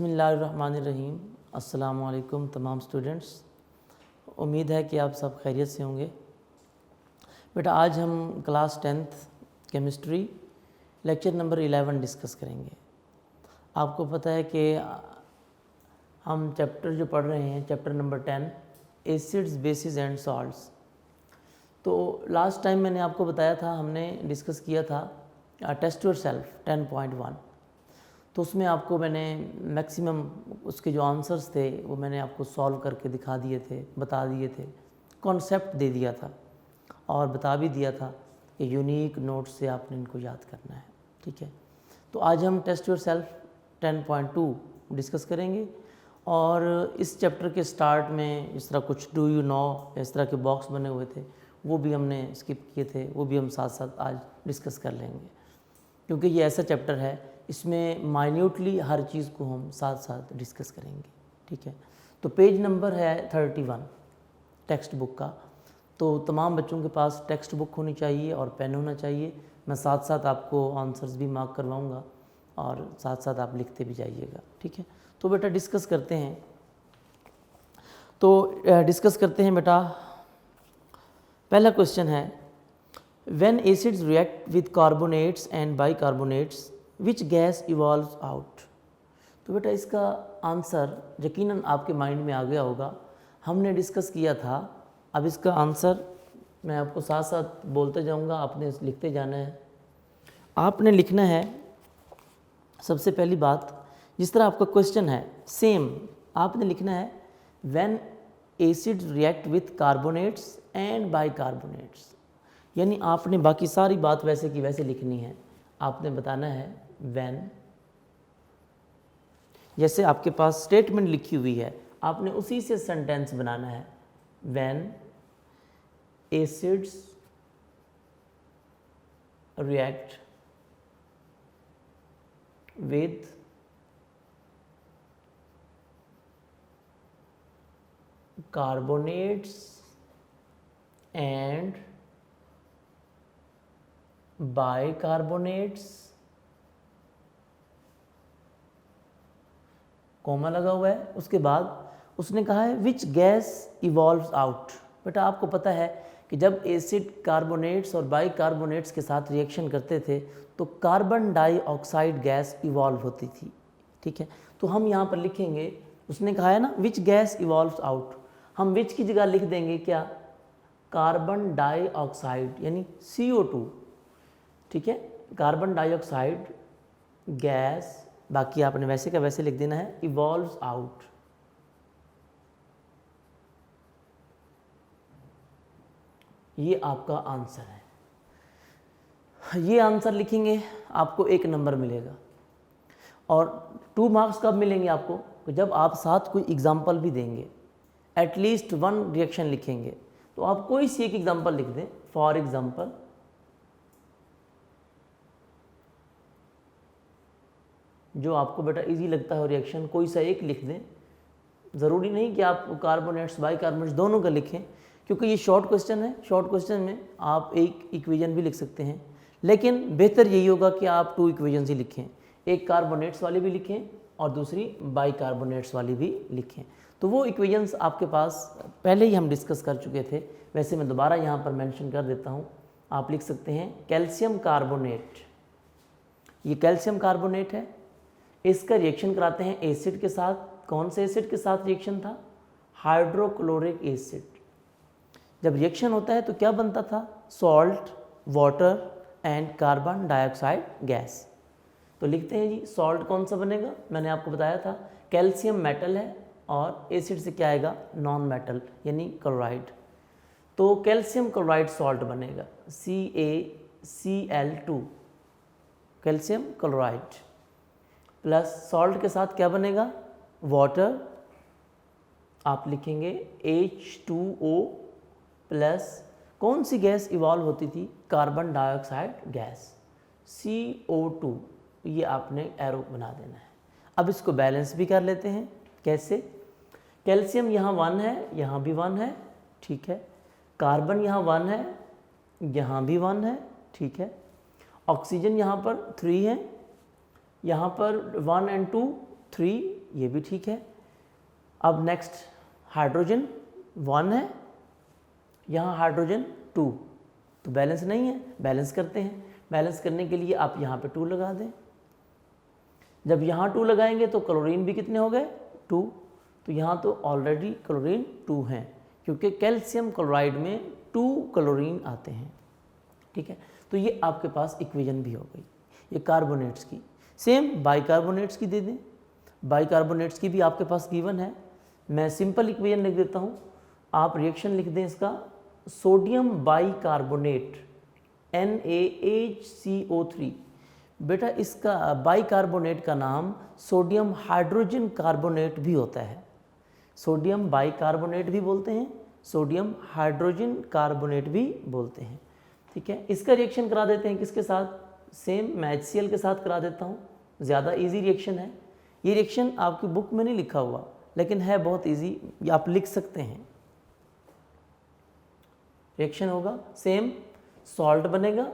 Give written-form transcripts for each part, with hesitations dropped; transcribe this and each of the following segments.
बिस्मिल्लाहिर्रहमानिर्रहीम। अस्सलामु अलैकुम तमाम स्टूडेंट्स, उम्मीद है कि आप सब खैरियत से होंगे। बेटा आज हम class 10th chemistry lecture number 11 discuss करेंगे। आपको पता है कि हम चैप्टर जो पढ़ रहे हैं chapter number 10 acids bases and salts. तो लास्ट टाइम मैंने आपको बताया था, हमने डिस्कस किया था टेस्ट योर सेल्फ 10.1। तो उसमें आपको मैंने मैक्सिमम उसके जो आंसर्स थे वो मैंने आपको सॉल्व करके दिखा दिए थे, बता दिए थे, कॉन्सेप्ट दे दिया था और बता भी दिया था कि यूनिक नोट्स से आपने इनको याद करना है। ठीक है, तो आज हम टेस्ट योर सेल्फ 10.2 डिस्कस करेंगे और इस चैप्टर के स्टार्ट में इस तरह कुछ डू यू नो इस तरह के बॉक्स बने हुए थे, वो भी हमने स्किप किए थे, वो भी हम साथ साथ आज डिस्कस कर लेंगे, क्योंकि ये ऐसा चैप्टर है इसमें माइन्यूटली हर चीज़ को हम साथ साथ डिस्कस करेंगे। ठीक है, तो पेज नंबर है 31 टेक्स्ट बुक का। तो तमाम बच्चों के पास टेक्स्ट बुक होनी चाहिए और पेन होना चाहिए। मैं साथ साथ आपको आंसर्स भी मार्क करवाऊंगा और साथ साथ आप लिखते भी जाइएगा। ठीक है, तो बेटा डिस्कस करते हैं। बेटा पहला क्वेश्चन है, when acids react with carbonates and bicarbonates which gas evolves out. तो बेटा इसका आंसर यकीनन आपके माइंड में आ गया होगा, हमने डिस्कस किया था। अब इसका आंसर मैं आपको साथ साथ बोलते जाऊंगा, आपने लिखते जाना है। आपने लिखना है सबसे पहली बात, जिस तरह आपका क्वेश्चन है सेम आपने लिखना है when acids react with carbonates and bicarbonates, यानी आपने बाकी सारी बात वैसे की वैसे लिखनी है। आपने बताना है व्हेन, जैसे आपके पास स्टेटमेंट लिखी हुई है आपने उसी से सेंटेंस बनाना है। When acids react with carbonates and bicarbonates, comma लगा हुआ है, उसके बाद उसने कहा है विच गैस इवॉल्व्स आउट। बेटा आपको पता है कि जब एसिड कार्बोनेट्स और बाइकार्बोनेट्स के साथ रिएक्शन करते थे तो कार्बन डाइऑक्साइड गैस इवॉल्व होती थी। ठीक है, तो हम यहाँ पर लिखेंगे, उसने कहा है ना विच गैस इवॉल्व्स आउट, हम विच की जगह लिख देंगे क्या, कार्बन डाइऑक्साइड यानी CO2। ठीक है, कार्बन डाइऑक्साइड गैस, बाकी आपने वैसे का वैसे लिख देना है, इवॉल्व्स आउट। ये आपका आंसर है। ये आंसर लिखेंगे आपको 1 नंबर मिलेगा। और 2 मार्क्स कब मिलेंगे आपको, जब आप साथ कोई एग्जाम्पल भी देंगे, एटलीस्ट 1 रिएक्शन लिखेंगे। तो आप कोई सी एक एग्जाम्पल लिख दें। फॉर एग्जाम्पल जो आपको बेटा इजी लगता है रिएक्शन, कोई सा एक लिख दें। ज़रूरी नहीं कि आप कार्बोनेट्स बाइकार्बोनेट्स दोनों का लिखें, क्योंकि ये शॉर्ट क्वेश्चन है। शॉर्ट क्वेश्चन में आप एक इक्वेशन भी लिख सकते हैं, लेकिन बेहतर यही होगा कि आप 2 इक्वेशंस ही लिखें, एक कार्बोनेट्स वाली भी लिखें और दूसरी बाइकार्बोनेट्स वाली भी लिखें। तो वो इक्वेशंस आपके पास पहले ही हम डिस्कस कर चुके थे, वैसे मैं दोबारा यहाँ पर मेंशन कर देता हूँ। आप लिख सकते हैं कैल्शियम कार्बोनेट, ये कैल्शियम कार्बोनेट है, इसका रिएक्शन कराते हैं एसिड के साथ। कौन से एसिड के साथ रिएक्शन था, हाइड्रोक्लोरिक एसिड। जब रिएक्शन होता है तो क्या बनता था, salt, water and carbon dioxide gas. तो लिखते हैं जी सॉल्ट कौन सा बनेगा, मैंने आपको बताया था कैल्शियम मेटल है और एसिड से क्या आएगा, नॉन मेटल यानी क्लोराइड। तो कैल्शियम क्लोराइड सॉल्ट बनेगा CaCl2, calcium chloride, plus salt के साथ क्या बनेगा, वाटर। आप लिखेंगे H2O प्लस कौन सी गैस इवॉल्व होती थी, कार्बन डाइऑक्साइड गैस CO2। ये आपने एरो बना देना है। अब इसको बैलेंस भी कर लेते हैं। कैसे, कैल्शियम यहाँ 1 है, यहाँ भी 1 है, ठीक है। कार्बन यहाँ 1 है, यहाँ भी 1 है, ठीक है। ऑक्सीजन यहाँ पर 3 है, यहाँ पर 1 और 2 3 ये भी ठीक है। अब नेक्स्ट हाइड्रोजन 1 है, यहाँ हाइड्रोजन 2, तो बैलेंस नहीं है, बैलेंस करते हैं। बैलेंस करने के लिए आप यहाँ पे 2 लगा दें। जब यहाँ 2 लगाएंगे तो क्लोरीन भी कितने हो गए 2, तो यहाँ तो ऑलरेडी क्लोरीन 2 हैं, क्योंकि कैल्शियम क्लोराइड में 2 क्लोरीन आते हैं। ठीक है, तो ये आपके पास इक्वेशन भी हो गई, ये कार्बोनेट्स की। सेम बाइकार्बोनेट्स की दे दें, बाइकार्बोनेट्स की भी आपके पास गिवन है। मैं सिंपल इक्वेशन लिख देता हूँ, आप रिएक्शन लिख दें इसका, सोडियम बाइकार्बोनेट NaHCO3। बेटा इसका बाइकार्बोनेट का नाम सोडियम हाइड्रोजन कार्बोनेट भी होता है, सोडियम बाइकार्बोनेट भी बोलते हैं, सोडियम हाइड्रोजन कार्बोनेट भी बोलते हैं। ठीक है, इसका रिएक्शन करा देते हैं किसके साथ, सेम मैं HCl के साथ करा देता हूँ, ज़्यादा इजी रिएक्शन है। ये रिएक्शन आपकी बुक में नहीं लिखा हुआ, लेकिन है बहुत इजी, आप लिख सकते हैं। रिएक्शन होगा सेम, सॉल्ट बनेगा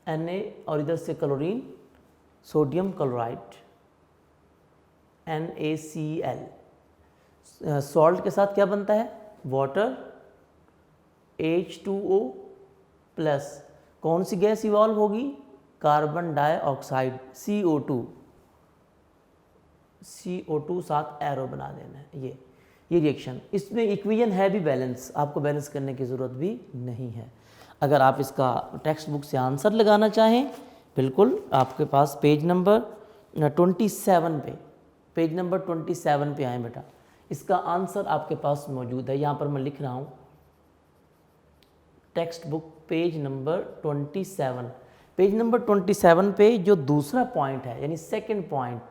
Na और इधर से chlorine, sodium chloride NaCl। Salt के साथ क्या बनता है, वाटर H2O प्लस कौन सी गैस इवॉल्व होगी, कार्बन डाइऑक्साइड CO2 साथ एरो बना देना है। ये रिएक्शन, इसमें इक्वेशन है भी बैलेंस, आपको बैलेंस करने की ज़रूरत भी नहीं है। अगर आप इसका टेक्स्ट बुक से आंसर लगाना चाहें, बिल्कुल आपके पास पेज नंबर 27 पे, पेज नंबर 27 पे आए बेटा, इसका आंसर आपके पास मौजूद है। यहाँ पर मैं लिख रहा हूँ text book page number 27, page number 27 पे जो दूसरा पॉइंट है, यानी सेकंड पॉइंट,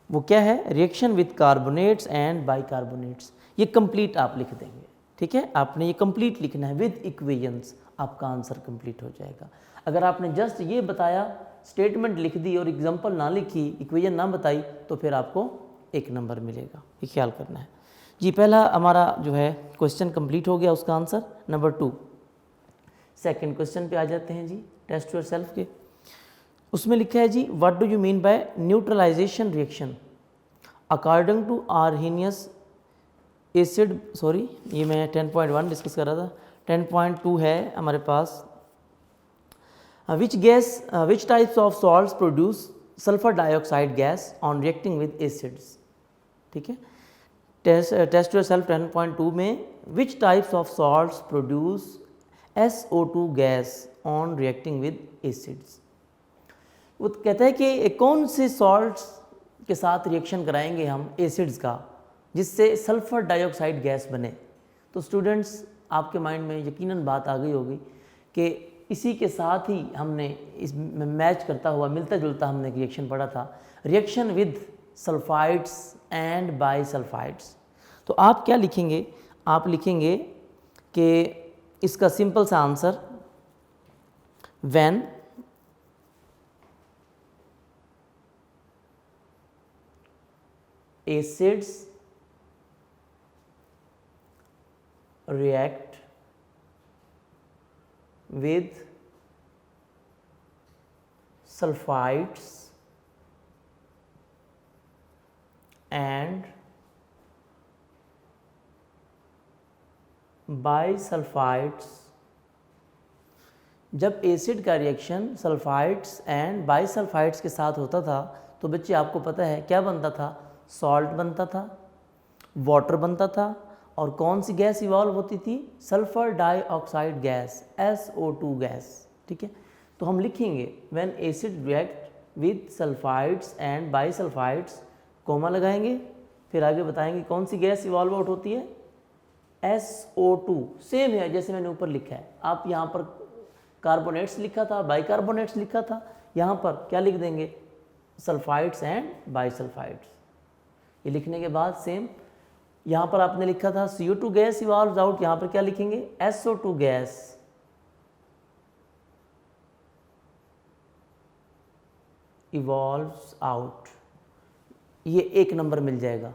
वो क्या है, reaction with carbonates and bicarbonates. ये कंप्लीट आप लिख देंगे। ठीक है, आपने ये कंप्लीट लिखना है विद इक्वेशंस, आपका आंसर कंप्लीट हो जाएगा। अगर आपने जस्ट ये बताया, स्टेटमेंट लिख दी और एग्जांपल ना लिखी, इक्वेशन ना बताई, तो फिर आपको 1 नंबर मिलेगा, ये ख्याल करना है जी। पहला हमारा जो है क्वेश्चन कंप्लीट हो गया, उसका आंसर नंबर 2। सेकंड क्वेश्चन पे आ जाते हैं जी, टेस्ट योरसेल्फ के। उसमें लिखा है जी, what do you mean by neutralisation reaction according to Arrhenius acid. Sorry, ये मैं 10.1 डिस्कस कर रहा था, 10.2 है हमारे पास। Which types of salts produce sulphur dioxide gas on reacting with acids. ठीक है, टेस्ट योरसेल्फ 10.2 में which types of salts produce SO2 gas on reacting with acids. वो कहता है कि कौन से सॉल्ट्स के साथ रिएक्शन कराएंगे हम एसिड्स का, जिससे सल्फर डाइऑक्साइड गैस बने। तो स्टूडेंट्स, आपके माइंड में यकीनन बात आ गई होगी कि इसी के साथ ही हमने इस मैच करता हुआ, मिलता जुलता हमने रिएक्शन पढ़ा था, reaction with sulphides and bisulphides. तो आप क्या लिखेंगे, आप लिखेंगे कि इसका सिंपल सा answer, when acids react with sulfides and bisulphides. जब एसिड का रिएक्शन सल्फाइड्स एंड बाइसल्फाइड्स के साथ होता था, तो बच्चे आपको पता है क्या बनता था, सॉल्ट बनता था, वाटर बनता था, और कौन सी गैस इवॉल्व होती थी, sulphur dioxide gas SO2 gas. ठीक है, तो हम लिखेंगे when acid react with sulphides and bisulphides, comma लगाएंगे, फिर आगे बताएंगे कौन सी गैस इवॉल्व आउट होती है, SO2। सेम है जैसे मैंने ऊपर लिखा है, आप यहाँ पर कार्बोनेट्स लिखा था, बाइकार्बोनेट्स लिखा था, यहाँ पर क्या लिख देंगे, सल्फाइड्स एंड बाइसल्फाइड्स। ये लिखने के बाद सेम यहाँ पर आपने लिखा था CO2 गैस इवॉल्व्स आउट, यहाँ पर क्या लिखेंगे, SO2 गैस इवॉल्व्स आउट। ये 1 नंबर मिल जाएगा।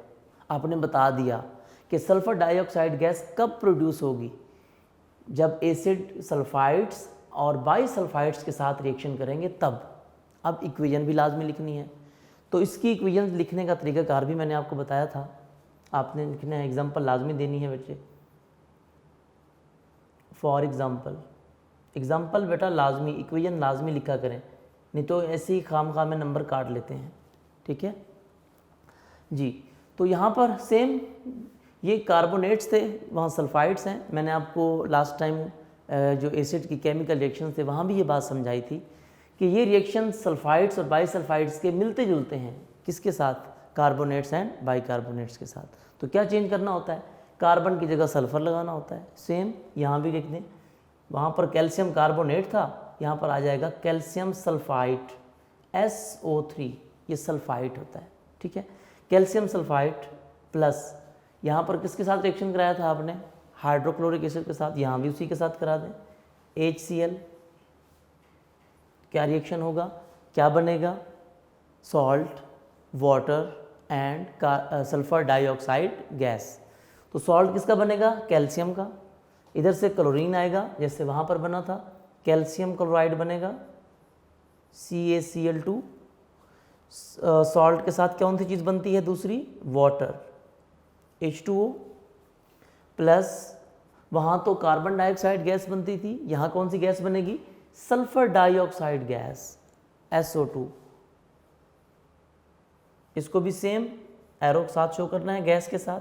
आपने बता दिया कि सल्फर डाइऑक्साइड गैस कब प्रोड्यूस होगी, जब एसिड सल्फाइड्स और बाइसल्फाइड्स के साथ रिएक्शन करेंगे तब। अब इक्वेशन भी लाजमी लिखनी है, तो इसकी इक्वेशन लिखने का तरीकाकार भी मैंने आपको बताया था, आपने लिखना है, एग्जाम्पल लाजमी देनी है बच्चे। फॉर एग्जाम्पल बेटा लाजमी, इक्वेशन लाजमी लिखा करें, नहीं तो ऐसे ही खाम में नंबर काट लेते हैं, ठीक है जी। तो यहाँ पर सेम ये कार्बोनेट्स थे, वहाँ सल्फाइड्स हैं। मैंने आपको लास्ट टाइम जो एसिड की केमिकल रिएक्शन थे वहाँ भी ये बात समझाई थी कि ये रिएक्शन सल्फाइड्स और बाईसल्फाइड्स के मिलते जुलते हैं, किसके साथ, कार्बोनेट्स एंड बाइकार्बोनेट्स के साथ। तो क्या चेंज करना होता है, कार्बन की जगह सल्फ़र लगाना होता है। सेम यहाँ भी लिख दें, वहाँ पर कैल्शियम कार्बोनेट था, यहाँ पर आ जाएगा कैल्शियम सल्फाइड SO3, ये सल्फाइड होता है, ठीक है। कैल्शियम सल्फाइड प्लस यहाँ पर किसके साथ रिएक्शन कराया था आपने, हाइड्रोक्लोरिक एसिड के साथ, यहाँ भी उसी के साथ करा दें, HCl। क्या रिएक्शन होगा, क्या बनेगा, salt, water and sulphur dioxide gas. तो सॉल्ट किसका बनेगा, कैल्शियम का, इधर से क्लोरीन आएगा जैसे वहाँ पर बना था, कैल्शियम क्लोराइड बनेगा CaCl2। सॉल्ट के साथ कौन सी चीज़ बनती है दूसरी, वाटर H2O प्लस वहाँ तो कार्बन डाइऑक्साइड गैस बनती थी, यहाँ कौन सी गैस बनेगी, सल्फर डाइऑक्साइड गैस SO2। इसको भी सेम एरो के साथ शो करना है गैस के साथ,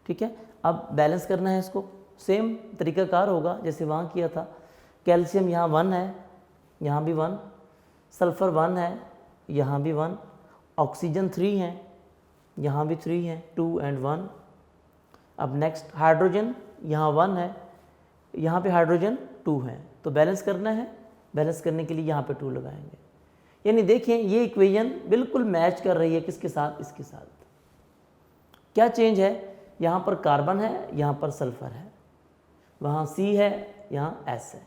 ठीक है। अब बैलेंस करना है इसको, सेम तरीकाकार होगा जैसे वहाँ किया था। कैल्शियम यहाँ 1 है, यहाँ भी 1, सल्फ़र 1 है, यहाँ भी 1, ऑक्सीजन 3 है, यहाँ भी 3 है, 2 and 1। अब नेक्स्ट हाइड्रोजन यहाँ 1 है, यहाँ पे हाइड्रोजन 2 है, तो बैलेंस करना है, बैलेंस करने के लिए यहाँ पे 2 लगाएंगे। यानी देखें ये इक्वेशन बिल्कुल मैच कर रही है किसके साथ, इसके साथ। क्या चेंज है, यहाँ पर कार्बन है, यहाँ पर सल्फ़र है, वहाँ C है, यहाँ S है,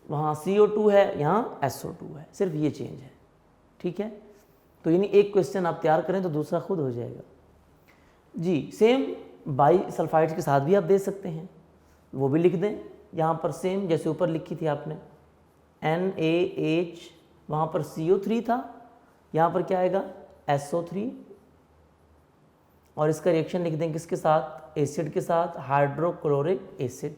वहाँ CO2 है, यहाँ SO2 है, सिर्फ ये चेंज है, ठीक है। तो यानी एक क्वेश्चन आप तैयार करें तो दूसरा खुद हो जाएगा जी। सेम बाई सल्फाइड्स के साथ भी आप दे सकते हैं, वो भी लिख दें यहाँ पर सेम जैसे ऊपर लिखी थी आपने, NaH, वहाँ पर CO3 था, यहाँ पर क्या आएगा SO3, और इसका रिएक्शन लिख दें किसके साथ, एसिड के साथ, हाइड्रोक्लोरिक एसिड।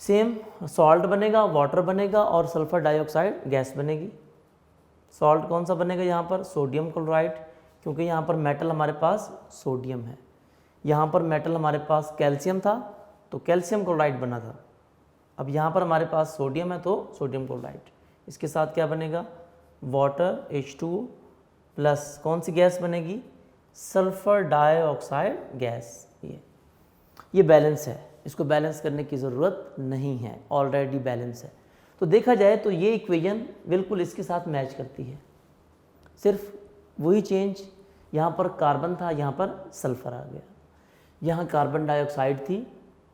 सेम सॉल्ट बनेगा, वाटर बनेगा और सल्फर डाइऑक्साइड गैस बनेगी। सॉल्ट कौन सा बनेगा यहाँ पर, सोडियम क्लोराइड, क्योंकि यहाँ पर मेटल हमारे पास सोडियम है, यहाँ पर मेटल हमारे पास कैल्शियम था तो कैल्शियम क्लोराइड बना था। अब यहाँ पर हमारे पास सोडियम है तो सोडियम क्लोराइड, इसके साथ क्या बनेगा, वाटर H2O प्लस कौन सी गैस बनेगी, सल्फर डाइऑक्साइड गैस। ये बैलेंस है, इसको बैलेंस करने की ज़रूरत नहीं है, ऑलरेडी बैलेंस है। तो देखा जाए तो ये इक्वेशन बिल्कुल इसके साथ मैच करती है, सिर्फ वही चेंज, यहाँ पर कार्बन था, यहाँ पर सल्फ़र आ गया, यहाँ कार्बन डाइऑक्साइड थी,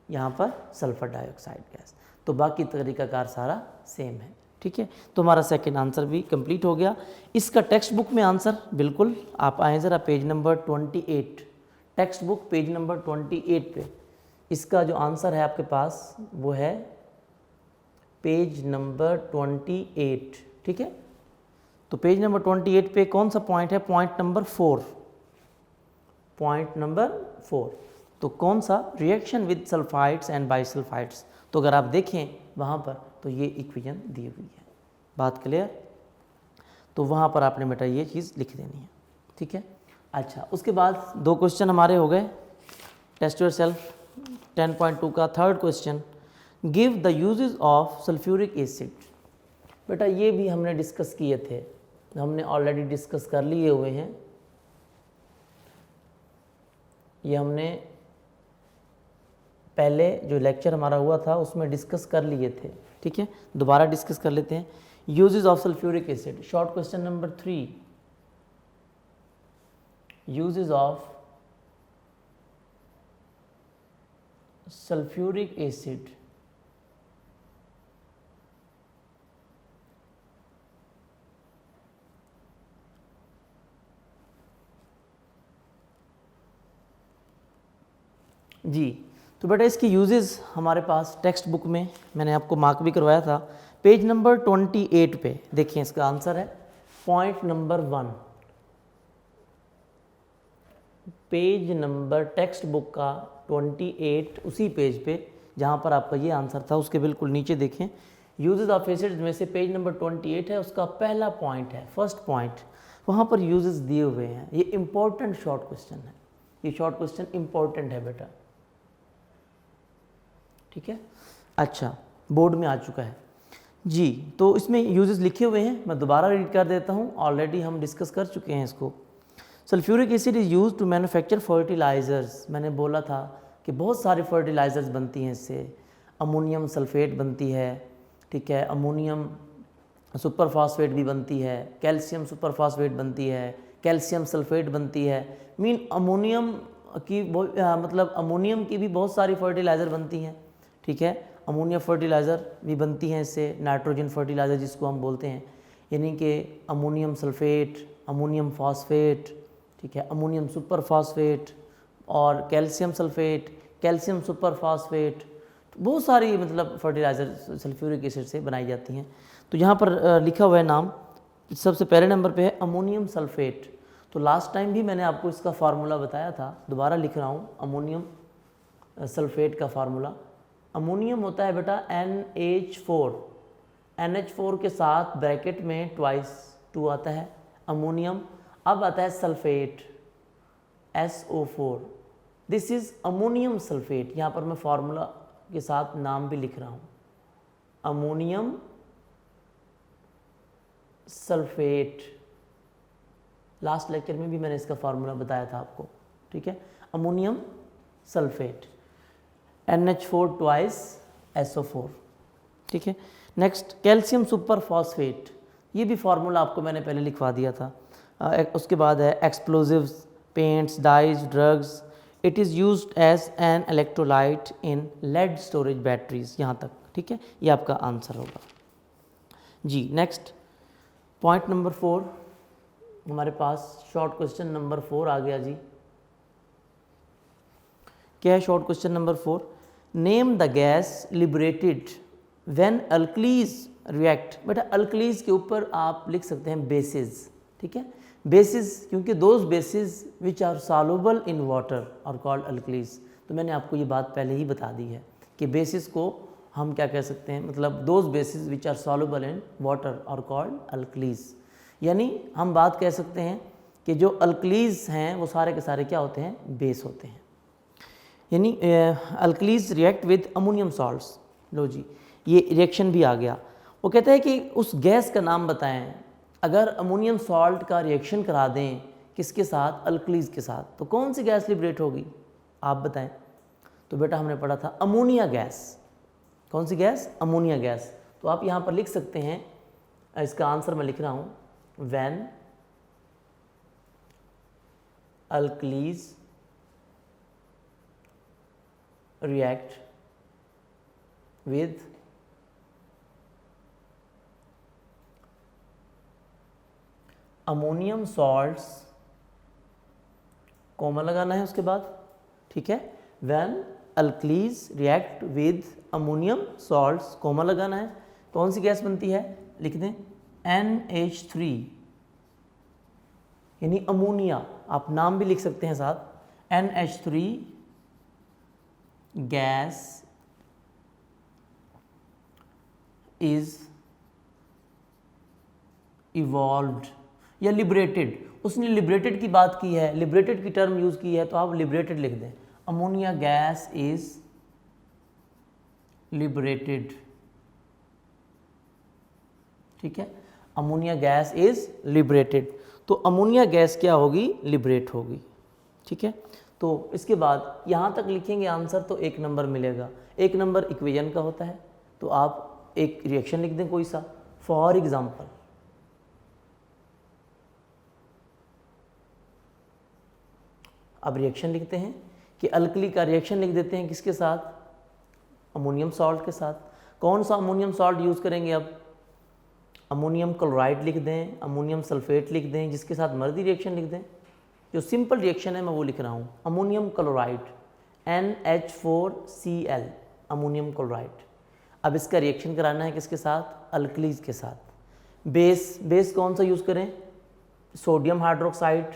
यहाँ पर सल्फ़र डाइऑक्साइड गैस। तो बाकी तरीकाकार सारा सेम है, ठीक है। तो हमारा सेकंड आंसर भी कंप्लीट हो गया। इसका टेक्स्ट बुक में आंसर बिल्कुल, आप आएँ ज़रा page number 28, text book page number 28 पे इसका जो आंसर है आपके पास वो है पेज नंबर 28, ठीक है। तो पेज नंबर 28 पे कौन सा पॉइंट है, पॉइंट नंबर 4, पॉइंट नंबर 4। तो कौन सा, reaction with sulphides and bisulphides. तो अगर आप देखें वहाँ पर तो ये इक्वेशन दी हुई है, बात क्लियर। तो वहाँ पर आपने बेटा ये चीज़ लिख देनी है, ठीक है। अच्छा, उसके बाद 2 क्वेश्चन हमारे हो गए। टेस्ट योरसेल्फ 10.2 का third question, give the uses of sulphuric acid. बेटा ये भी हमने डिस्कस किए थे, हमने ऑलरेडी डिस्कस कर लिए हुए हैं, ये हमने पहले जो लेक्चर हमारा हुआ था उसमें डिस्कस कर लिए थे, ठीक है। दोबारा डिस्कस कर लेते हैं। Uses of sulphuric acid, short question number 3, uses of sulphuric acid. जी, तो बेटा इसकी यूजेस हमारे पास टेक्स्ट बुक में मैंने आपको मार्क भी करवाया था, पेज नंबर 28 पे देखिए इसका आंसर है। Point number 1, page number text book का 28, उसी पेज पे जहाँ पर आपका ये आंसर था उसके बिल्कुल नीचे देखें, यूजेस ऑफ एसिड्स में से पेज नंबर 28 है, उसका पहला पॉइंट है, फर्स्ट पॉइंट, वहाँ पर यूजेस दिए हुए हैं। ये इंपॉर्टेंट शॉर्ट क्वेश्चन है, ये शॉर्ट क्वेश्चन इंपॉर्टेंट है बेटा, ठीक है। अच्छा, बोर्ड में आ चुका है जी। तो इसमें यूजेस लिखे हुए हैं, मैं दोबारा रीड कर देता हूँ, ऑलरेडी हम डिस्कस कर चुके हैं इसको। Sulphuric acid is use to manufacture fertilisers, मैंने बोला था कि बहुत सारे फर्टिलाइज़र्स बनती हैं इससे, अमोनियम सल्फेट बनती है, ठीक है, अमोनियम सुपर फास्फेट भी बनती है, कैल्शियम सुपर फास्फेट बनती है, कैल्शियम सल्फेट बनती है, मीन अमोनियम की मतलब अमोनियम की भी बहुत सारी फर्टिलाइज़र बनती हैं, ठीक है, अमोनिया फर्टिलाइज़र भी बनती हैं इससे, नाइट्रोजन फर्टिलाइज़र जिसको हम बोलते हैं, यानी कि अमोनियम सल्फेट, अमोनियम फॉस्फेट, ठीक है, अमोनियम सुपर फास्फेट और calcium sulphate, calcium super phosphate, बहुत सारी मतलब फर्टिलाइज़र सल्फ्यूरिक एसिड से बनाई जाती हैं। तो यहाँ पर लिखा हुआ है नाम, सबसे पहले नंबर पे है अमोनियम सल्फेट। तो लास्ट टाइम भी मैंने आपको इसका फार्मूला बताया था, दोबारा लिख रहा हूँ, अमोनियम सल्फेट का फार्मूला, अमोनियम होता है बेटा NH4, NH4 के साथ ब्रैकेट में ट्वाइस 2 आता है अमोनियम, अब आता है sulphate SO4, this is ammonium sulphate. यहाँ पर मैं फार्मूला के साथ नाम भी लिख रहा हूँ, अमोनियम सल्फेट, लास्ट लेक्चर में भी मैंने इसका फार्मूला बताया था आपको, ठीक है, ammonium sulphate NH4 twice SO4, ठीक है। नेक्स्ट कैल्शियम सुपर फॉस्फेट, ये भी फार्मूला आपको मैंने पहले लिखवा दिया था। उसके बाद है explosives, paints, dyes, drugs, it is used as an electrolyte in lead storage batteries, यहाँ तक, ठीक है, ये आपका आंसर होगा जी। नेक्स्ट पॉइंट नंबर 4 हमारे पास, शॉर्ट क्वेश्चन नंबर 4 आ गया जी। क्या है short question number 4? Name the gas liberated when alkalis react. बेटा अल्कलीज के ऊपर आप लिख सकते हैं बेसिस, ठीक है, बेसिस, क्योंकि those bases which are soluble in water are called alkalis. तो मैंने आपको ये बात पहले ही बता दी है कि बेसिस को हम क्या कह सकते हैं, मतलब those bases which are soluble in water are called alkalis, यानी हम बात कह सकते हैं कि जो अल्कलीज हैं वो सारे के सारे क्या होते हैं, बेस होते हैं, यानी alkalis react with ammonium salts. लो जी, ये रिएक्शन भी आ गया। वो कहता है कि उस गैस का नाम बताएं, अगर अमोनियम सॉल्ट का रिएक्शन करा दें किसके साथ, अल्कलीज के साथ, तो कौन सी गैस लिबरेट होगी, आप बताएं। तो बेटा हमने पढ़ा था अमोनिया गैस, कौन सी गैस, अमोनिया गैस। तो आप यहाँ पर लिख सकते हैं, इसका आंसर मैं लिख रहा हूँ, when alkalis react with ammonium salts, comma लगाना है उसके बाद, ठीक है, when alkalis react with ammonium salts, comma लगाना है, कौन सी गैस बनती है, लिख दें NH3, यानी अमोनिया, आप नाम भी लिख सकते हैं साथ, NH3 गैस इज इवॉल्व्ड या लिबरेटेड। उसने लिबरेटेड की बात की है, लिबरेटेड की टर्म यूज की है, तो आप लिबरेटेड लिख दें, अमोनिया गैस इज लिबरेटेड, ठीक है, अमोनिया गैस इज लिबरेटेड। तो अमोनिया गैस क्या होगी, लिबरेट होगी, ठीक है। तो इसके बाद यहाँ तक लिखेंगे आंसर तो 1 नंबर मिलेगा। 1 नंबर इक्वेशन का होता है, तो आप एक रिएक्शन लिख दें कोई सा, फॉर एग्जांपल अब रिएक्शन लिखते हैं कि अल्कली का रिएक्शन लिख देते हैं किसके साथ, अमोनियम सॉल्ट के साथ। कौन सा अमोनियम सॉल्ट यूज़ करेंगे, अब अमोनियम क्लोराइड लिख दें, अमोनियम सल्फेट लिख दें, जिसके साथ मर्जी रिएक्शन लिख दें, जो सिंपल रिएक्शन है मैं वो लिख रहा हूँ, ammonium chloride NH4Cl, ammonium chloride. अब इसका रिएक्शन कराना है किसके साथ, अल्कलीज के साथ। बेस कौन सा यूज़ करें? सोडियम हाइड्रोक्साइड,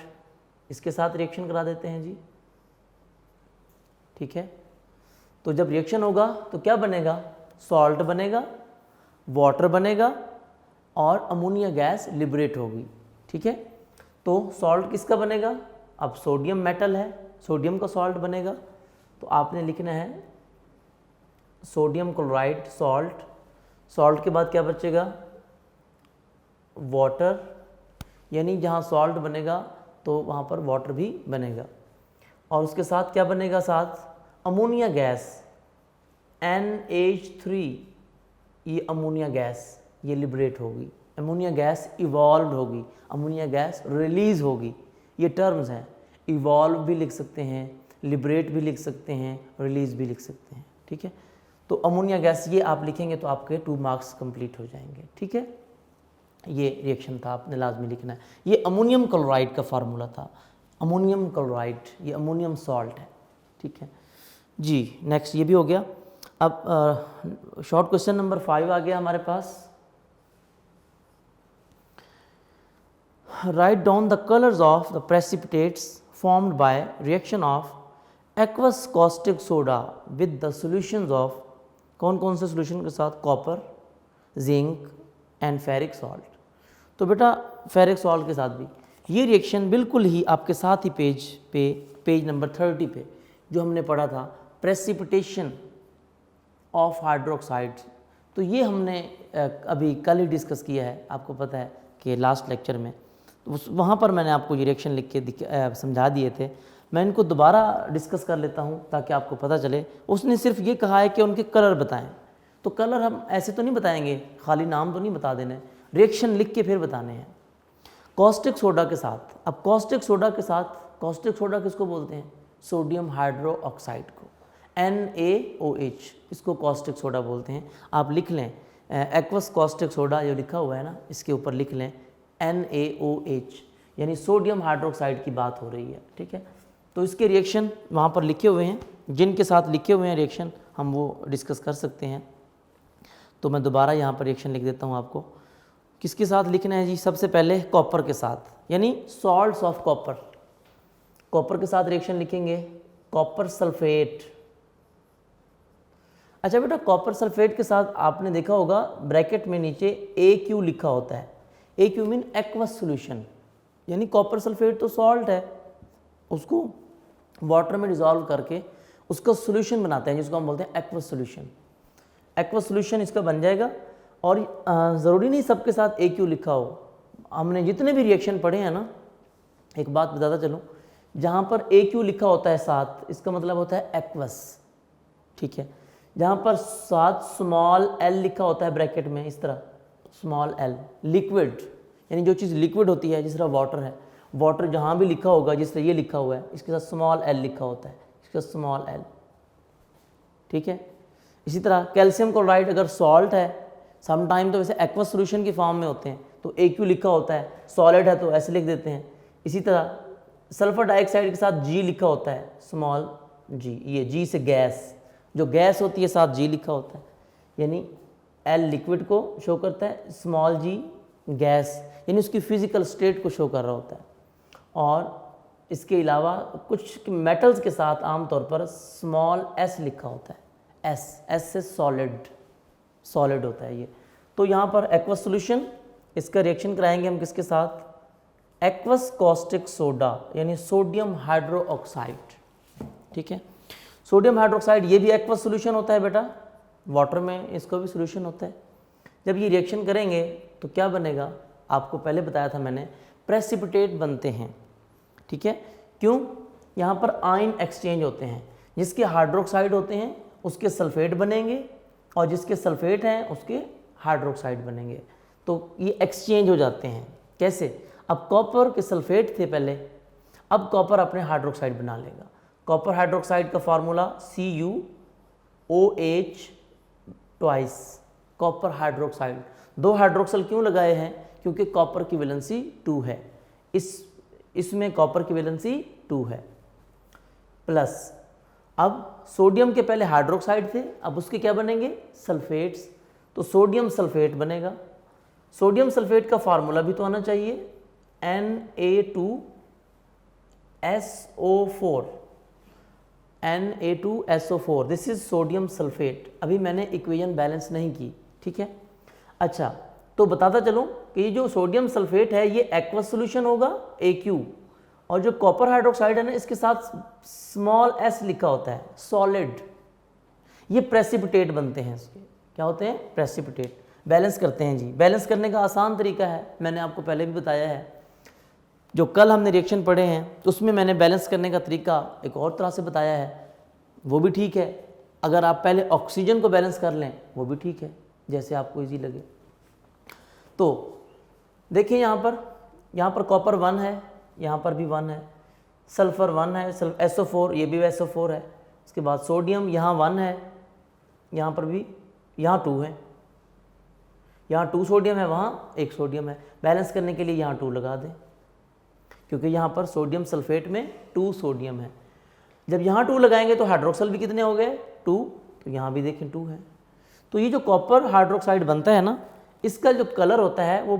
इसके साथ रिएक्शन करा देते हैं जी। ठीक है, तो जब रिएक्शन होगा तो क्या बनेगा? सॉल्ट बनेगा, वाटर बनेगा और अमोनिया गैस लिबरेट होगी। ठीक है, तो सॉल्ट किसका बनेगा? अब सोडियम मेटल है, सोडियम का सॉल्ट बनेगा, तो आपने लिखना है सोडियम क्लोराइड सॉल्ट। सॉल्ट के बाद क्या बचेगा? वाटर, यानी जहाँ सॉल्ट बनेगा तो वहाँ पर वाटर भी बनेगा। और उसके साथ क्या बनेगा? साथ अमोनिया गैस NH3, ये अमोनिया गैस ये लिबरेट होगी, अमोनिया गैस इवॉल्व होगी, अमोनिया गैस रिलीज होगी। ये टर्म्स हैं, इवॉल्व भी लिख सकते हैं, लिबरेट भी लिख सकते हैं, रिलीज भी लिख सकते हैं। ठीक है, तो अमोनिया गैस ये आप लिखेंगे तो आपके 2 मार्क्स कंप्लीट हो जाएंगे। ठीक है, ये रिएक्शन था, आपने लाजमी लिखना है। ये अमोनियम क्लोराइड का फार्मूला था, अमोनियम क्लोराइड, ये अमोनियम सॉल्ट है। ठीक है जी, नेक्स्ट ये भी हो गया। अब शॉर्ट क्वेश्चन नंबर 5 आ गया हमारे पास। Write down the colours of the precipitates formed by reaction of aqueous caustic soda with the solutions of, कौन कौन से सॉल्यूशन के साथ? Copper, zinc and ferric salt. तो बेटा फेरिक सॉल्ट के साथ भी ये रिएक्शन बिल्कुल ही आपके साथ ही पेज नंबर 30 पे जो हमने पढ़ा था, प्रेसिपिटेशन ऑफ हाइड्रोक्साइड्स, तो ये हमने अभी कल ही डिस्कस किया है, आपको पता है कि लास्ट लेक्चर में, तो वहाँ पर मैंने आपको ये रिएक्शन लिख के समझा दिए थे। मैं इनको दोबारा डिस्कस कर लेता हूँ ताकि आपको पता चले। उसने सिर्फ ये कहा है कि उनके कलर बताएं, तो कलर हम ऐसे तो नहीं बताएंगे, खाली नाम तो नहीं बता देने, रिएक्शन लिख के फिर बताने हैं। कॉस्टिक सोडा के साथ, अब कॉस्टिक सोडा के साथ, कॉस्टिक सोडा किसको बोलते हैं? सोडियम हाइड्रो ऑक्साइड को, NaOH, इसको कॉस्टिक सोडा बोलते हैं। आप लिख लें एक्वस कॉस्टिक सोडा जो लिखा हुआ है ना, इसके ऊपर लिख लें NaOH, यानी सोडियम हाइड्रोक्साइड की बात हो रही है। ठीक है, तो इसके रिएक्शन वहाँ पर लिखे हुए हैं, जिनके साथ लिखे हुए हैं रिएक्शन हम वो डिस्कस कर सकते हैं। तो मैं दोबारा यहाँ पर रिएक्शन लिख देता हूँ आपको। किसके साथ लिखना है जी? सबसे पहले कॉपर के साथ, यानी सॉल्ट्स ऑफ कॉपर, कॉपर के साथ रिएक्शन लिखेंगे, कॉपर सल्फेट। अच्छा बेटा, कॉपर सल्फेट के साथ आपने देखा होगा ब्रैकेट में नीचे AQ लिखा होता है। AQ मीन एक्वस सॉल्यूशन, यानी कॉपर सल्फेट तो सॉल्ट है, उसको वाटर में डिजॉल्व करके उसका सॉल्यूशन बनाते हैं, जिसको हम बोलते हैं एक्वस सॉल्यूशन। एक्वस सॉल्यूशन इसका बन जाएगा। और ज़रूरी नहीं सबके साथ AQ लिखा हो, हमने जितने भी रिएक्शन पढ़े हैं ना, एक बात बताता चलूँ, जहाँ पर AQ लिखा होता है साथ, इसका मतलब होता है एक्वस। ठीक है, जहाँ पर साथ स्मॉल l लिखा होता है ब्रैकेट में, इस तरह स्मॉल l, लिक्विड, यानी जो चीज़ लिक्विड होती है, जिस तरह वाटर है, वाटर जहाँ भी लिखा होगा, जिस तरह ये लिखा हुआ है, इसके साथ स्मॉल l लिखा होता है, इसका स्मॉल l। ठीक है, इसी तरह कैल्शियम क्लोराइड अगर सॉल्ट है, सम टाइम तो वैसे एक्वस सॉल्यूशन की फॉर्म में होते हैं, तो AQ लिखा होता है, सॉलिड है तो ऐसे लिख देते हैं। इसी तरह सल्फर डाइऑक्साइड के साथ G लिखा होता है, स्मॉल g, ये G से गैस, जो गैस होती है साथ G लिखा होता है, यानी L लिक्विड को शो करता है, स्मॉल g गैस, यानी उसकी फिजिकल स्टेट को शो कर रहा होता है। और इसके अलावा कुछ मेटल्स के साथ आमतौर पर स्मॉल s लिखा होता है, s से सॉलिड होता है ये। तो यहाँ पर एक्वस सॉल्यूशन, इसका रिएक्शन कराएंगे हम किसके साथ? एक्वस कॉस्टिक सोडा, यानी सोडियम हाइड्रो ऑक्साइड। ठीक है, सोडियम हाइड्रोक्साइड ये भी एक्वस सॉल्यूशन होता है बेटा, वाटर में इसका भी सॉल्यूशन होता है। जब ये रिएक्शन करेंगे तो क्या बनेगा? आपको पहले बताया था मैंने, प्रेसिपिटेट बनते हैं। ठीक है, क्यों? यहाँ पर आयन एक्सचेंज होते हैं, जिसके हाइड्रोक्साइड होते हैं उसके सल्फेट बनेंगे, और जिसके सल्फेट हैं उसके हाइड्रोक्साइड बनेंगे। तो ये एक्सचेंज हो जाते हैं। कैसे? अब कॉपर के सल्फेट थे पहले, अब कॉपर अपने हाइड्रोक्साइड बना लेगा। कॉपर हाइड्रोक्साइड का formula CuOH twice, copper hydroxide. 2 hydroxyl क्यों लगाए हैं? क्योंकि कॉपर की वैलेंसी 2 है, इसमें कॉपर की वैलेंसी 2 है। प्लस अब सोडियम के पहले हाइड्रोक्साइड थे, अब उसके क्या बनेंगे? सल्फेट्स, तो सोडियम सल्फेट बनेगा। सोडियम सल्फेट का फार्मूला भी तो आना चाहिए, Na2SO4, Na2SO4, this is sodium sulphate. अभी मैंने इक्वेशन बैलेंस नहीं की, ठीक है। अच्छा, तो बताता चलूं कि ये जो सोडियम सल्फेट है ये एक्वस सोल्यूशन होगा AQ, और जो कॉपर हाइड्रोक्साइड है ना इसके साथ स्मॉल s लिखा होता है, सॉलिड। ये प्रेसिपिटेट बनते हैं, इसके क्या होते हैं, प्रेसिपिटेट। बैलेंस करते हैं जी। बैलेंस करने का आसान तरीका है, मैंने आपको पहले भी बताया है, जो कल हमने रिएक्शन पढ़े हैं उसमें मैंने बैलेंस करने का तरीका एक और तरह से बताया है, वो भी ठीक है। अगर आप पहले ऑक्सीजन को बैलेंस कर लें वो भी ठीक है, जैसे आपको इजी लगे। तो देखिए यहाँ पर कॉपर 1 है, यहाँ पर भी 1 है, सल्फर 1 है, SO4, ये भी SO4 है। उसके बाद सोडियम यहाँ 1 है, यहाँ पर भी, यहाँ 2 है, यहाँ 2 सोडियम है, वहाँ 1 सोडियम है। बैलेंस करने के लिए यहाँ 2 लगा दें, क्योंकि यहाँ पर सोडियम सल्फेट में 2 सोडियम है। जब यहाँ 2 लगाएंगे तो हाइड्रोक्सल भी कितने हो गए, 2, तो यहाँ भी देखें 2 है। तो ये जो कॉपर हाइड्रोक्साइड बनता है ना, इसका जो कलर होता है वो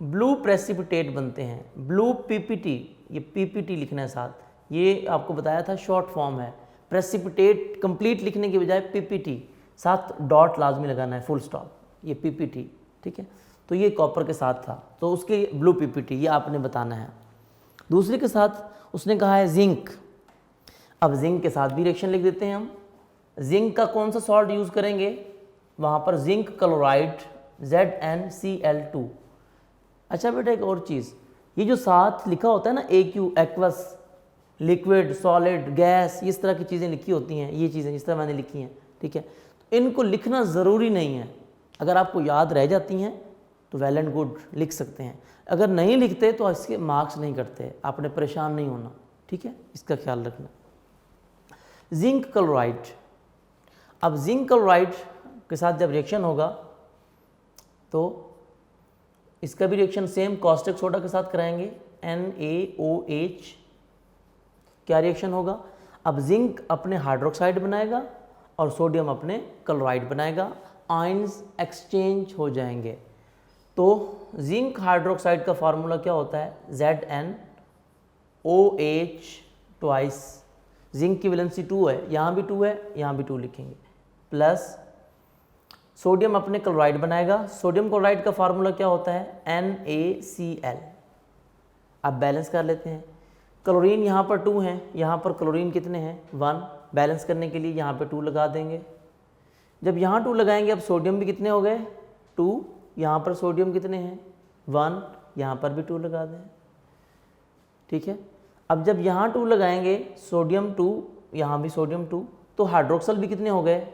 ब्लू प्रेसिपिटेट बनते हैं, ब्लू PPT, ये PPT लिखना है साथ, ये आपको बताया था शॉर्ट फॉर्म है। प्रेसिपिटेट कंप्लीट लिखने के बजाय PPT, साथ डॉट लाजमी लगाना है, फुल स्टॉप, ये PPT, ठीक है। तो ये कॉपर के साथ था, तो उसके ब्लू PPT ये आपने बताना है। दूसरे के साथ उसने कहा है जिंक। अब जिंक के साथ भी रिएक्शन लिख देते हैं हम। जिंक का कौन सा सॉल्ट यूज़ करेंगे, वहाँ पर जिंक क्लोराइड ZnCl2। अच्छा बेटा एक और चीज़, ये जो साथ लिखा होता है ना AQ, aqueous, liquid, solid, gas, इस तरह की चीज़ें लिखी होती हैं, ये चीज़ें जिस तरह मैंने लिखी हैं, ठीक है। तो इनको लिखना ज़रूरी नहीं है, अगर आपको याद रह जाती हैं तो वेल एंड गुड, लिख सकते हैं। अगर नहीं लिखते तो इसके मार्क्स नहीं कटते, आपने परेशान नहीं होना, ठीक है, इसका ख्याल रखना। जिंक क्लोराइड, अब जिंक क्लोराइड के साथ जब रिएक्शन होगा तो इसका भी रिएक्शन सेम कॉस्टिक सोडा के साथ कराएंगे, NaOH। क्या रिएक्शन होगा, अब जिंक अपने हाइड्रोक्साइड बनाएगा और सोडियम अपने क्लोराइड बनाएगा, आयंस एक्सचेंज हो जाएंगे। तो जिंक हाइड्रोक्साइड का फार्मूला क्या होता है, ZnOH ट्वाइस, जिंक की वैलेंसी 2 है, यहाँ भी 2 है, यहाँ भी 2 लिखेंगे, प्लस सोडियम अपने क्लोराइड बनाएगा। सोडियम क्लोराइड का फार्मूला क्या होता है, NaCl। अब बैलेंस कर लेते हैं। क्लोरीन यहाँ पर 2 हैं, यहाँ पर क्लोरीन कितने हैं, 1। बैलेंस करने के लिए यहाँ पे 2 लगा देंगे। जब यहाँ 2 लगाएंगे अब सोडियम भी कितने हो गए, 2, यहाँ पर सोडियम कितने हैं, 1, यहाँ पर भी 2 लगा दें, ठीक है। अब जब यहाँ 2 लगाएंगे, सोडियम 2, यहाँ भी सोडियम 2, तो हाइड्रोक्सल भी कितने हो गए,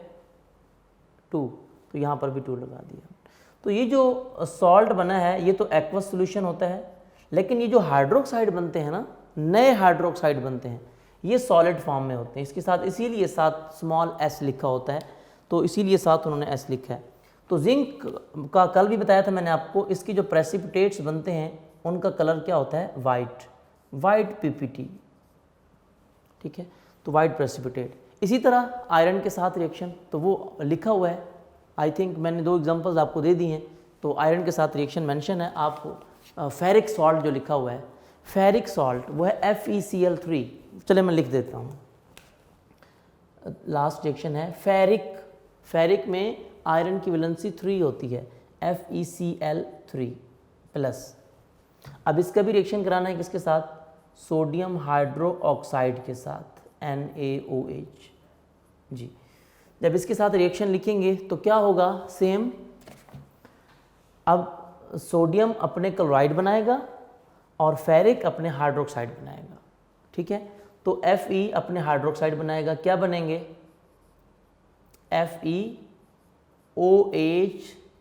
2, तो यहाँ पर भी 2 लगा दिया। तो ये जो सॉल्ट बना है ये तो एक्वस सॉल्यूशन होता है, लेकिन ये जो हाइड्रोक्साइड बनते हैं ना, नए हाइड्रोक्साइड बनते हैं, ये सॉलिड फॉर्म में होते हैं। इसके साथ इसीलिए साथ स्मॉल s लिखा होता है, तो इसीलिए साथ उन्होंने s लिखा है। तो जिंक का कल भी बताया था मैंने आपको, इसकी जो प्रेसिपिटेट्स बनते हैं उनका कलर क्या होता है, वाइट PPT, ठीक है। तो वाइट प्रेसिपिटेट। इसी तरह आयरन के साथ रिएक्शन, तो वो लिखा हुआ है, आई थिंक मैंने 2 एग्जांपल्स आपको दे दी हैं। तो आयरन के साथ रिएक्शन मेंशन है, आपको फेरिक सॉल्ट जो लिखा हुआ है, फेरिक सॉल्ट वो है FeCl3। चले मैं लिख देता हूँ, लास्ट रिएक्शन है फेरिक में आयरन की वैलेंसी 3 होती है, FeCl3 प्लस। अब इसका भी रिएक्शन कराना है किसके साथ, सोडियम हाइड्रो ऑक्साइड के साथ, NaOH जी। जब इसके साथ रिएक्शन लिखेंगे तो क्या होगा, सेम। अब सोडियम अपने क्लोराइड बनाएगा और फेरिक अपने हाइड्रोक्साइड बनाएगा, ठीक है। तो Fe अपने हाइड्रोक्साइड बनाएगा, क्या बनेंगे, FeOH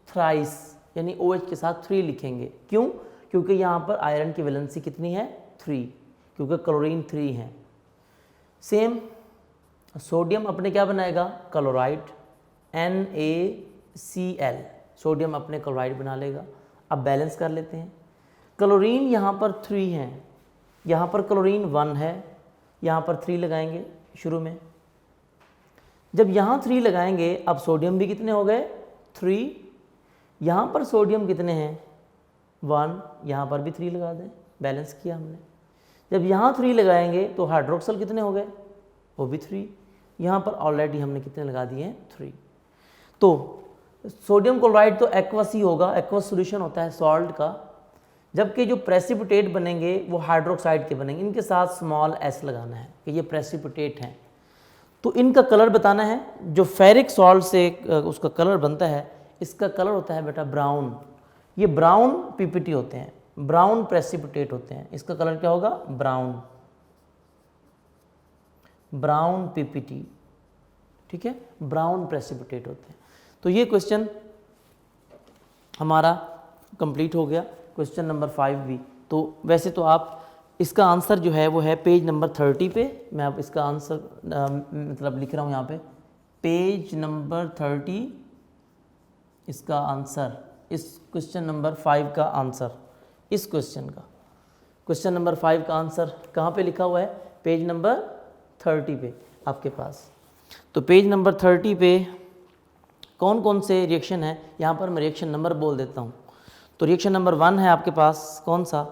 थ्राइस, यानी OH के साथ 3 लिखेंगे। क्यों, क्योंकि यहाँ पर आयरन की वैलेंसी कितनी है, 3, क्योंकि क्लोरीन 3 है। सेम सोडियम अपने क्या बनाएगा, क्लोराइड, NaCl, सोडियम अपने क्लोराइड बना लेगा। अब बैलेंस कर लेते हैं। क्लोरीन यहाँ पर 3 है, यहाँ पर क्लोरीन 1 है, यहाँ पर 3 लगाएंगे शुरू में। जब यहाँ 3 लगाएंगे अब सोडियम भी कितने हो गए, 3, यहाँ पर सोडियम कितने हैं 1, यहाँ पर भी 3 लगा दें, बैलेंस किया हमने। जब यहाँ 3 लगाएंगे तो हाइड्रोक्सल कितने हो गए, वो भी 3। यहाँ पर ऑलरेडी हमने कितने लगा दिए हैं 3। तो सोडियम क्लोराइड तो एक्वस ही होगा, एक्वस सॉल्यूशन होता है सॉल्ट का, जबकि जो प्रेसिपिटेट बनेंगे वो हाइड्रोक्साइड के बनेंगे। इनके साथ स्मॉल s लगाना है कि ये प्रेसिपिटेट हैं। तो इनका कलर बताना है, जो फेरिक सॉल्ट से उसका कलर बनता है, इसका कलर होता है बेटा ब्राउन। ये ब्राउन पीपीटी होते हैं, ब्राउन प्रेसिपिटेट होते हैं। इसका कलर क्या होगा, ब्राउन, ब्राउन पीपीटी, ठीक है, ब्राउन प्रेसिपिटेट होते हैं। तो ये क्वेश्चन हमारा कंप्लीट हो गया, क्वेश्चन नंबर 5 भी। तो वैसे तो आप इसका आंसर जो है वो है पेज नंबर 30 पे। मैं अब इसका आंसर मतलब लिख रहा हूँ यहाँ पे, पेज नंबर 30 इसका आंसर, इस क्वेश्चन नंबर 5 का आंसर, इस क्वेश्चन का, क्वेश्चन नंबर 5 का आंसर कहाँ पे लिखा हुआ है, पेज नंबर 30 पे आपके पास। तो पेज नंबर 30 पे कौन कौन से रिएक्शन है, यहाँ पर मैं रिएक्शन नंबर बोल देता हूँ। तो रिएक्शन नंबर 1 है आपके पास कौन सा,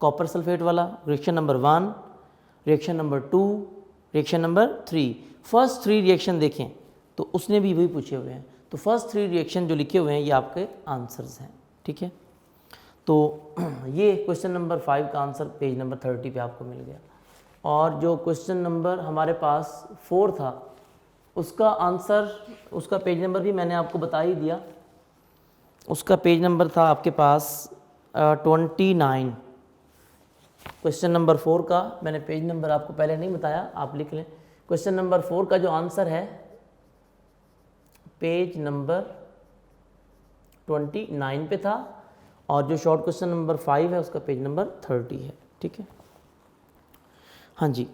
कॉपर सल्फेट वाला, reaction number 1, reaction number 2, reaction number 3। First 3 reaction देखें तो उसने भी वही पूछे हुए हैं। तो फर्स्ट 3 रिएक्शन जो लिखे हुए हैं ये आपके आंसर्स हैं, ठीक है। तो ये क्वेश्चन नंबर 5 का आंसर पेज नंबर 30 पे आपको मिल गया। और जो क्वेश्चन नंबर हमारे पास 4 था उसका आंसर, उसका पेज नंबर भी मैंने आपको बता ही दिया। उसका पेज नंबर था आपके पास 29। क्वेश्चन नंबर 4 का मैंने पेज नंबर आपको पहले नहीं बताया, आप लिख लें। क्वेश्चन नंबर 4 का जो आंसर है पेज नंबर 29 पे था, और जो शॉर्ट क्वेश्चन नंबर 5 है उसका पेज नंबर 30 है, ठीक है। हाँ जी,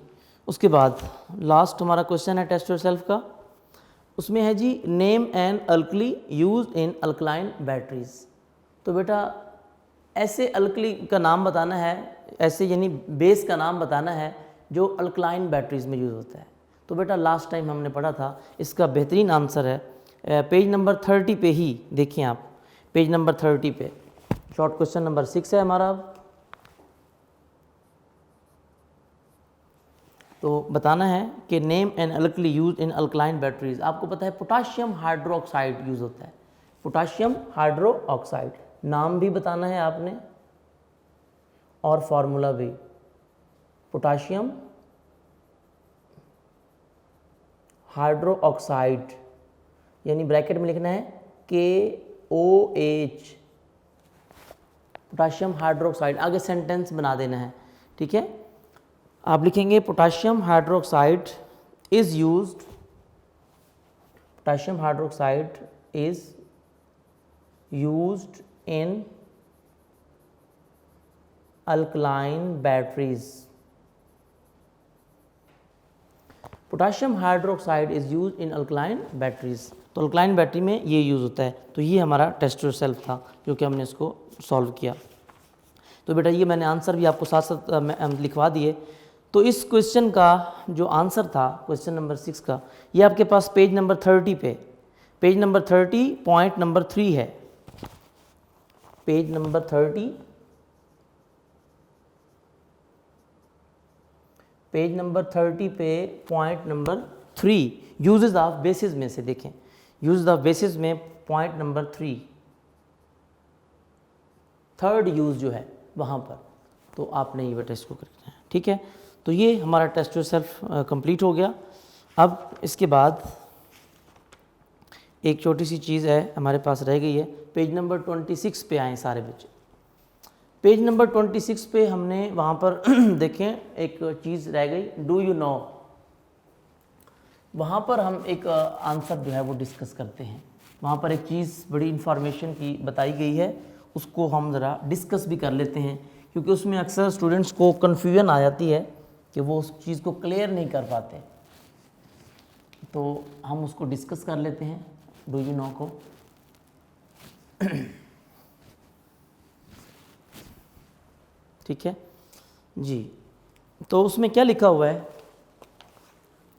उसके बाद लास्ट हमारा क्वेश्चन है टेस्ट योरसेल्फ का। उसमें है जी, name an alkali used in alkaline batteries. तो बेटा ऐसे अल्कली का नाम बताना है, ऐसे यानी बेस का नाम बताना है जो अल्कलाइन बैटरीज में यूज़ होता है। तो बेटा लास्ट टाइम हमने पढ़ा था, इसका बेहतरीन आंसर है पेज नंबर 30 पे ही देखिए आप, पेज नंबर 30 पे शॉर्ट क्वेश्चन नंबर 6 है हमारा। तो बताना है कि name an alkali use in alkaline batteries. आपको पता है पोटाशियम हाइड्रोक्साइड यूज होता है, पोटाशियम हाइड्रोक्साइड, नाम भी बताना है आपने और फॉर्मूला भी। पोटाशियम हाइड्रोक्साइड यानी ब्रैकेट में लिखना है KOH, पोटाशियम हाइड्रोक्साइड, आगे सेंटेंस बना देना है, ठीक है। आप लिखेंगे potassium hydroxide is used, potassium hydroxide is used in alkaline batteries. Potassium hydroxide is used in alkaline batteries. तो अल्कलाइन बैटरी में ये यूज़ होता है। तो ये हमारा टेस्ट योरसेल्फ था जो कि हमने इसको सॉल्व किया। तो बेटा ये मैंने आंसर भी आपको साथ साथ लिखवा दिए। तो इस क्वेश्चन का जो आंसर था क्वेश्चन नंबर 6 का, ये आपके पास पेज नंबर 30 पे, पेज नंबर 30 पॉइंट नंबर 3 है, पेज नंबर 30, पेज नंबर 30 पे point number 3 uses of basis में से देखें, यूज ऑफ बेसिस में पॉइंट नंबर 3 थर्ड यूज जो है वहाँ पर, तो आपने ये टेस्ट को करना है, ठीक है। तो ये हमारा टेस्ट योरसेल्फ कंप्लीट हो गया। अब इसके बाद एक छोटी सी चीज़ है हमारे पास रह गई है, पेज नंबर 26 पे आए सारे बच्चे। पेज नंबर 26 पे हमने वहाँ पर देखें एक चीज़ रह गई, डू यू नो। वहाँ पर हम एक आंसर जो है वो डिस्कस करते हैं। वहाँ पर एक चीज़ बड़ी इन्फॉर्मेशन की बताई गई है, उसको हम ज़रा डिस्कस भी कर लेते हैं, क्योंकि उसमें अक्सर स्टूडेंट्स को कन्फ्यूजन आ जाती है कि वो उस चीज़ को क्लियर नहीं कर पाते। तो हम उसको डिस्कस कर लेते हैं डू यू नो को। ठीक है जी। तो उसमें क्या लिखा हुआ है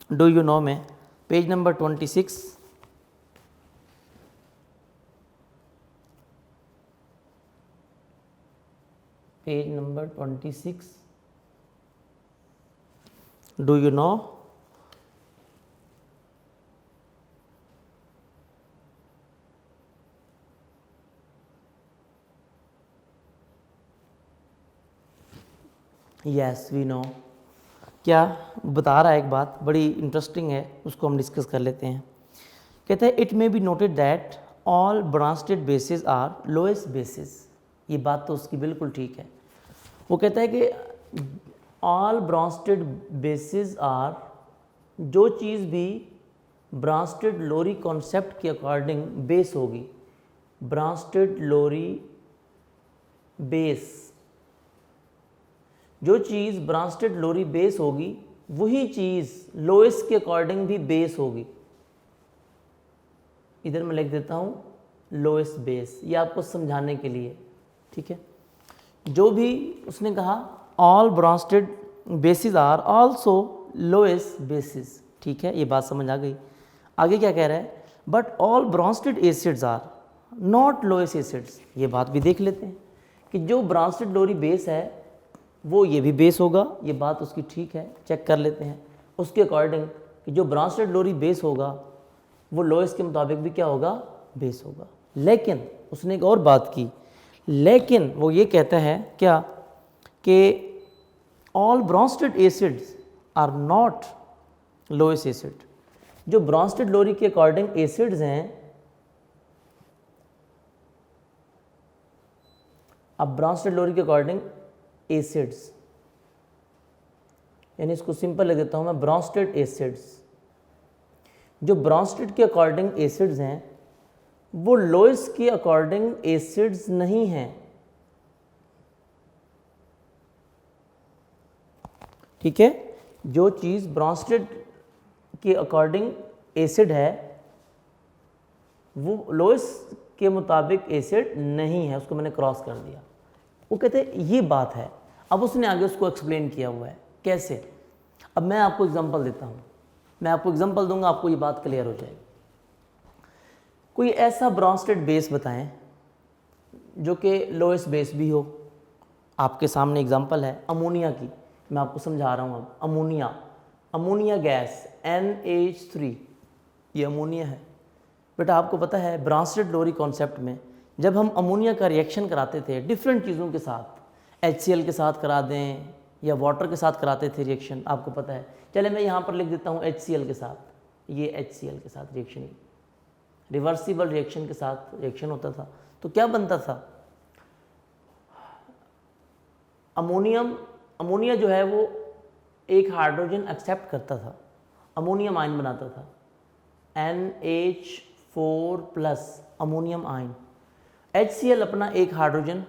डू यू नो में, page number 26, page number 26. Do you know? Yes, we know. क्या बता रहा है, एक बात बड़ी इंटरेस्टिंग है, उसको हम डिस्कस कर लेते हैं. कहते हैं it may be noted that all Bronsted bases are Lewis bases. ये बात तो उसकी बिल्कुल ठीक है. वो कहता है कि ऑल ब्रांचेड बेसिस आर, जो चीज़ भी ब्रांचेड लोरी कॉन्सेप्ट के अकॉर्डिंग बेस होगी, ब्रांचेड लोरी बेस, जो चीज़ ब्रांचेड लोरी बेस होगी वही चीज़ लोएस्ट के अकॉर्डिंग भी बेस होगी. इधर मैं लिख देता हूँ लोएस्ट बेस, ये आपको समझाने के लिए, ठीक है. जो भी उसने कहा all Bronsted bases are also lowest bases, ठीक है, ये बात समझ आ गई. आगे क्या कह रहा है, but all Bronsted acids are not lowest acids. ये बात भी देख लेते हैं कि जो ब्रांचेड लोरी बेस है वो ये भी बेस होगा. ये बात उसकी ठीक है, चेक कर लेते हैं उसके अकॉर्डिंग कि जो ब्रांचेड लोरी बेस होगा वो लोएस्ट के मुताबिक भी क्या होगा, बेस होगा. लेकिन उसने एक और बात की, लेकिन वो ये कहता है क्या कि all Bronsted acids are not Lewis acid. जो ब्रांचेड लोरी के अकॉर्डिंग एसिड्स हैं, अब ब्रांचेड लोरी के अकॉर्डिंग एसिड्स, यानी इसको सिंपल लिख देता हूं मैं, ब्रांचेड एसिड्स. जो ब्रांचेड के अकॉर्डिंग एसिड्स हैं वो लोएस्ट के अकॉर्डिंग एसिड्स नहीं हैं, ठीक है. जो चीज़ ब्रांचेड के अकॉर्डिंग एसिड है वो लोएस्ट के मुताबिक एसिड नहीं है, उसको मैंने क्रॉस कर दिया. वो कहते हैं ये बात है. अब उसने आगे उसको एक्सप्लेन किया हुआ है कैसे. अब मैं आपको एग्जांपल देता हूँ, मैं आपको एग्जांपल दूंगा, आपको ये बात क्लियर हो जाएगी. कोई ऐसा ब्रांचेड बेस बताएं जो कि लोएस्ट बेस भी हो. आपके सामने एग्जांपल है अमोनिया की, मैं आपको समझा रहा हूँ. अब अमोनिया गैस NH3, ये अमोनिया है. बेटा आपको पता है ब्रांचेड लोरी कॉन्सेप्ट में जब हम अमोनिया का रिएक्शन कराते थे डिफरेंट चीज़ों के साथ, HCl के साथ करा दें या वाटर के साथ कराते थे रिएक्शन, आपको पता है. चले मैं यहाँ पर लिख देता हूँ HCl के साथ, ये HCl के साथ रिएक्शन, रिवर्सिबल रिएक्शन के साथ रिएक्शन होता था. तो क्या बनता था, अमोनिया जो है वो एक हाइड्रोजन एक्सेप्ट करता था, अमोनियम आयन बनाता था, NH4+ अमोनियम आयन. HCl अपना एक हाइड्रोजन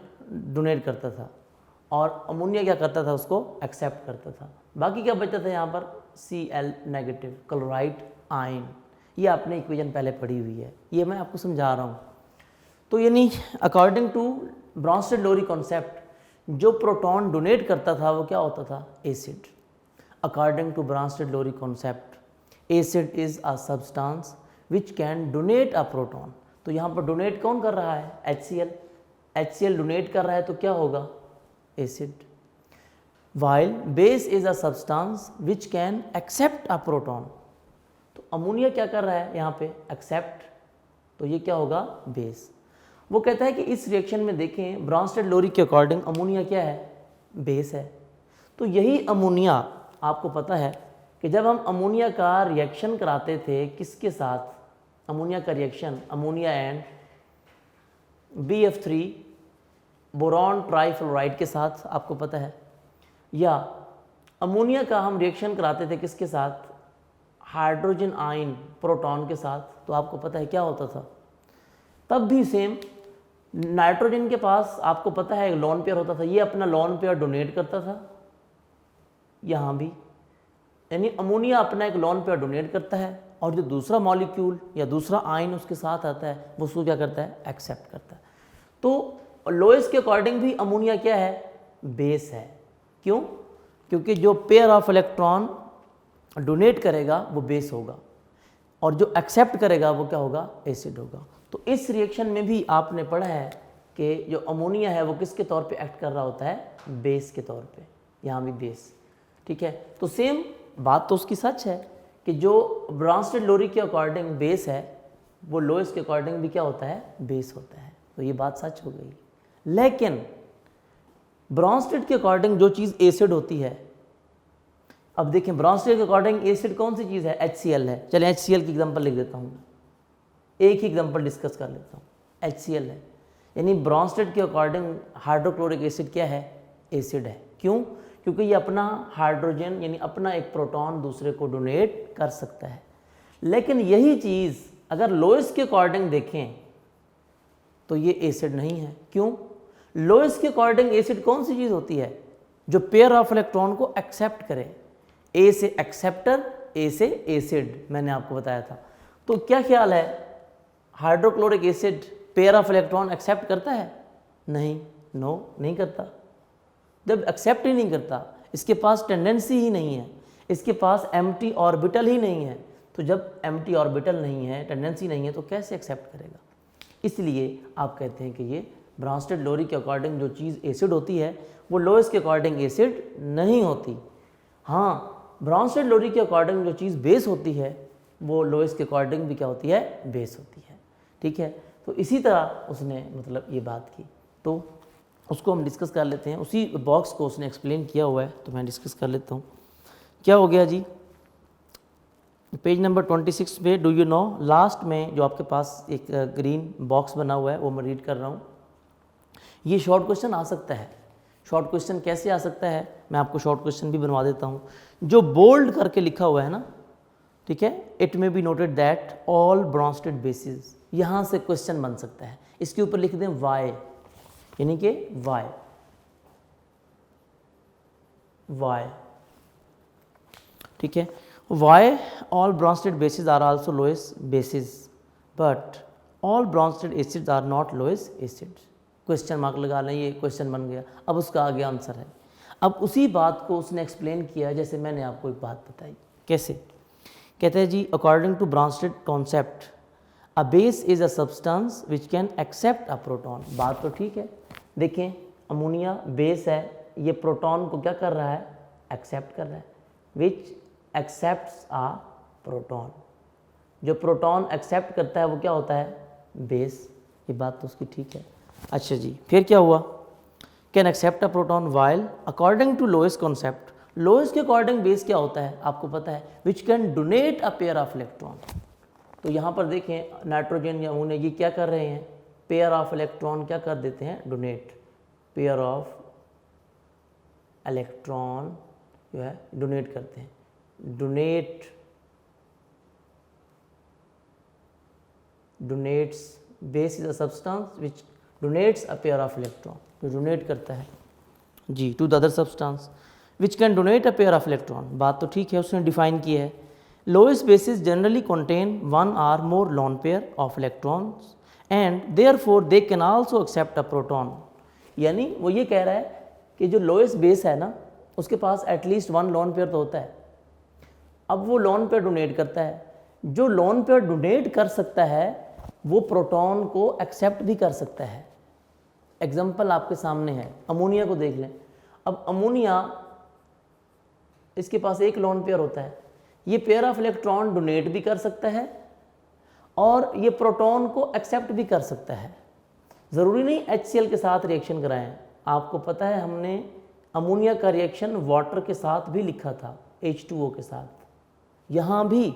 डोनेट करता था और अमोनिया क्या करता था, उसको एक्सेप्ट करता था. बाकी क्या बचता था यहाँ पर, Cl नेगेटिव क्लोराइड आयन. ये आपने इक्वेशन पहले पढ़ी हुई है, ये मैं आपको समझा रहा हूँ. तो यानी according to Bronsted Lowry concept जो प्रोटॉन डोनेट करता था वो क्या होता था, acid. According to Bronsted Lowry concept acid is a substance which can donate a proton. तो यहाँ पर डोनेट कौन कर रहा है, HCl डोनेट कर रहा है तो क्या होगा, acid. While base is a substance which can accept a proton. तो अमोनिया क्या कर रहा है यहाँ पे, एक्सेप्ट, तो ये क्या होगा, बेस. वो कहता है कि इस रिएक्शन में देखें ब्रांचेड लोरी के अकॉर्डिंग अमोनिया क्या है, बेस है. तो यही अमोनिया आपको पता है कि जब हम अमोनिया का रिएक्शन कराते थे किसके साथ, अमोनिया का reaction ammonia and BF3 boron trifluoride के साथ, आपको पता है, या अमोनिया का हम रिएक्शन कराते थे किसके साथ, हाइड्रोजन आयन प्रोटॉन के साथ. तो आपको पता है क्या होता था, तब भी सेम नाइट्रोजन के पास आपको पता है लोन पेयर होता था, ये अपना लोन पेयर डोनेट करता था यहाँ भी, यानी अमोनिया अपना एक लोन पेयर डोनेट करता है और जो दूसरा मॉलिक्यूल या दूसरा आयन उसके साथ आता है वो उसको क्या करता है, एक्सेप्ट करता है. तो लोएस्ट के अकॉर्डिंग भी अमोनिया क्या है, बेस है. क्यों, क्योंकि जो पेयर ऑफ इलेक्ट्रॉन डोनेट करेगा वो बेस होगा और जो एक्सेप्ट करेगा वो क्या होगा, एसिड होगा. तो इस रिएक्शन में भी आपने पढ़ा है कि जो अमोनिया है वो किसके तौर पे एक्ट कर रहा होता है, बेस के तौर पे, यहाँ भी बेस। ठीक है, तो सेम बात तो उसकी सच है कि जो ब्रॉन्स्टेड लोरी के अकॉर्डिंग बेस है वो लोएस्ट के अकॉर्डिंग भी क्या होता है, बेस होता है। तो ये बात सच हो गई। लेकिन ब्रॉन्स्टेड के अकॉर्डिंग जो चीज़ एसिड होती है, अब देखें ब्रॉन्स्टेड के अकॉर्डिंग एसिड कौन सी चीज़ है, HCl है। चलें HCl की एग्जांपल लिख देता हूँ, एक ही एग्जांपल डिस्कस कर लेता हूँ। HCl है, यानी ब्रॉन्स्टेड के अकॉर्डिंग हाइड्रोक्लोरिक एसिड क्या है, एसिड है। क्यों? क्योंकि ये अपना हाइड्रोजन यानी अपना एक प्रोटॉन दूसरे को डोनेट कर सकता है। लेकिन यही चीज़ अगर लोएस्ट के अकॉर्डिंग देखें तो ये एसिड नहीं है। क्यों? लोएस्ट के अकॉर्डिंग एसिड कौन सी चीज़ होती है, जो पेयर ऑफ इलेक्ट्रॉन को एक्सेप्ट करे, ए से एक्सेप्टर, ए से एसिड, मैंने आपको बताया था। तो क्या ख्याल है, hydrochloric acid pair of electron accept करता है? नहीं, नहीं करता। जब एक्सेप्ट ही नहीं करता, इसके पास टेंडेंसी ही नहीं है, इसके पास एम्प्टी ऑर्बिटल ही नहीं है, तो जब एम्प्टी ऑर्बिटल नहीं है, टेंडेंसी नहीं है, तो कैसे एक्सेप्ट करेगा? इसलिए आप कहते हैं कि ये ब्रॉन्स्टेड लोरी के अकॉर्डिंग जो चीज़ एसिड होती है वो लोएस्ट के अकॉर्डिंग एसिड नहीं होती। हाँ, ब्रॉन्स्टेड लोरी के अकॉर्डिंग जो चीज़ बेस होती है वो लोएस्ट के अकॉर्डिंग भी क्या होती है, बेस होती है। ठीक है, तो इसी तरह उसने मतलब ये बात की, तो उसको हम डिस्कस कर लेते हैं। उसी बॉक्स को उसने एक्सप्लेन किया हुआ है, तो मैं डिस्कस कर लेता हूँ। क्या हो गया जी, पेज नंबर 26 पे डू यू नो, लास्ट में जो आपके पास एक ग्रीन बॉक्स बना हुआ है वो मैं रीड कर रहा हूँ। ये शॉर्ट क्वेश्चन आ सकता है। शॉर्ट क्वेश्चन कैसे आ सकता है, मैं आपको शॉर्ट क्वेश्चन भी बनवा देता हूँ। जो बोल्ड करके लिखा हुआ है ना, ठीक है, it may be noted that all Bronsted basis, यहाँ से क्वेश्चन बन सकता है। इसके ऊपर लिख दें वाई, यानी कि वाई, ठीक है, why all Bronsted bases are also lowest bases but all Bronsted acids are not lowest acids. Question mark लगा लें, ये क्वेश्चन बन गया। अब उसका आगे आंसर है। अब उसी बात को उसने एक्सप्लेन किया जैसे मैंने आपको एक बात बताई। कैसे? कहते हैं जी, according to Bronsted concept a base is a substance which can accept a proton. बात तो ठीक है, देखें अमोनिया बेस है, ये प्रोटॉन को क्या कर रहा है, एक्सेप्ट कर रहा है, विच एक्सेप्ट्स अ प्रोटॉन। जो प्रोटॉन एक्सेप्ट करता है वो क्या होता है, बेस। ये बात तो उसकी ठीक है। अच्छा जी, फिर क्या हुआ, can accept a proton while according to लोएस्ट कॉन्सेप्ट, लोएस्ट के अकॉर्डिंग बेस क्या होता है आपको पता है, which can donate a pair of electron. तो यहाँ पर देखें नाइट्रोजन या अमोनिया ये क्या कर रहे हैं, पेयर ऑफ इलेक्ट्रॉन क्या कर देते हैं, डोनेट, पेयर ऑफ इलेक्ट्रॉन जो है डोनेट करते हैं। Donates base is a substance which donates a pair of electron, जो डोनेट करता है जी to the other substance which can donate a pair of electron. बात तो ठीक है, उसने डिफाइन की है। Lowest basis generally contain one or more lone pair of electrons and therefore they can also accept a proton। यानी वो ये कह रहा है कि जो लोएस्ट बेस है ना उसके पास एटलीस्ट वन लोन पेयर तो होता है। अब वो लोन पेयर डोनेट करता है, जो लोन पेयर डोनेट कर सकता है वो प्रोटॉन को एक्सेप्ट भी कर सकता है। एग्जाम्पल आपके सामने है, अमोनिया को देख लें। अब अमोनिया इसके पास एक लोन पेयर होता है, ये पेयर ऑफ इलेक्ट्रॉन डोनेट भी कर सकता है और ये प्रोटॉन को एक्सेप्ट भी कर सकता है। ज़रूरी नहीं HCl के साथ रिएक्शन कराएं। आपको पता है हमने अमोनिया का रिएक्शन वाटर के साथ भी लिखा था, H2O के साथ। यहाँ भी